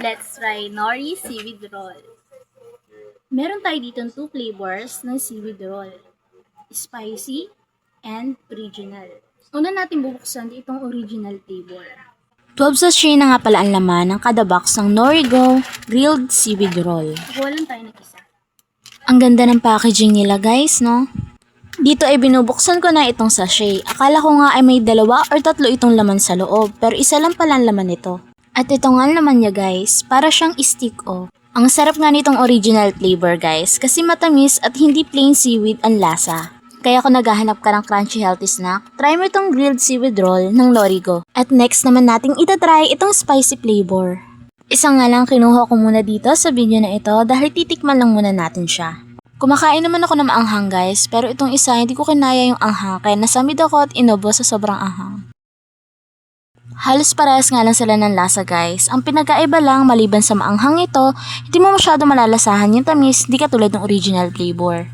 Let's try Nori Seaweed Roll. Meron tayo dito 2 flavors ng seaweed roll. Spicy and original. Una natin bubuksan itong original flavor. 12 sachet na nga pala ang laman ng kada box ng Norigo Grilled Seaweed Roll. Kuha lang tayo ng isa. Ang ganda ng packaging nila guys, no? Dito ay binubuksan ko na itong sachet. Akala ko nga ay may 2 or 3 itong laman sa loob, pero isa lang pala ang laman nito. At ito nga naman niya guys, para siyang stick o. Ang sarap nga nitong original flavor guys, kasi matamis at hindi plain seaweed ang lasa. Kaya kung naghahanap ka ng crunchy healthy snack, try mo itong grilled seaweed roll ng Norigo. At next naman nating itatry itong spicy flavor. Isa nga lang kinuha ko muna dito sa video na ito dahil titikman lang muna natin siya. Kumakain naman ako ng maanghang guys, pero itong isa hindi ko kinaya yung anghang kaya nasamid ako at inubo sa sobrang anghang. Halos parehas nga lang sila ng lasa guys. Ang pinagkaiba lang maliban sa maanghang ito, hindi mo masyado malalasahan yung tamis, di katulad ng original flavor.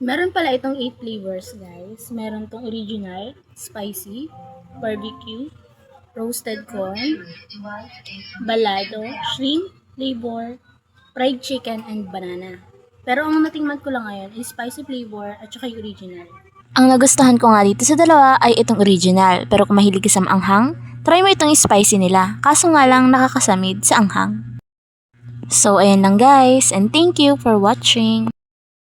Meron pala itong 8 flavors guys. Meron tong original, spicy, barbecue, roasted corn, balado, shrimp flavor, fried chicken, and banana. Pero ang natingnan ko lang ngayon is spicy flavor at saka yung original. Ang nagustuhan ko nga dito sa dalawa ay itong original, pero kung mahilig ka sa maanghang, try mo itong spicy nila, kaso nga lang nakakasamid sa anghang. So ayan lang guys, and thank you for watching!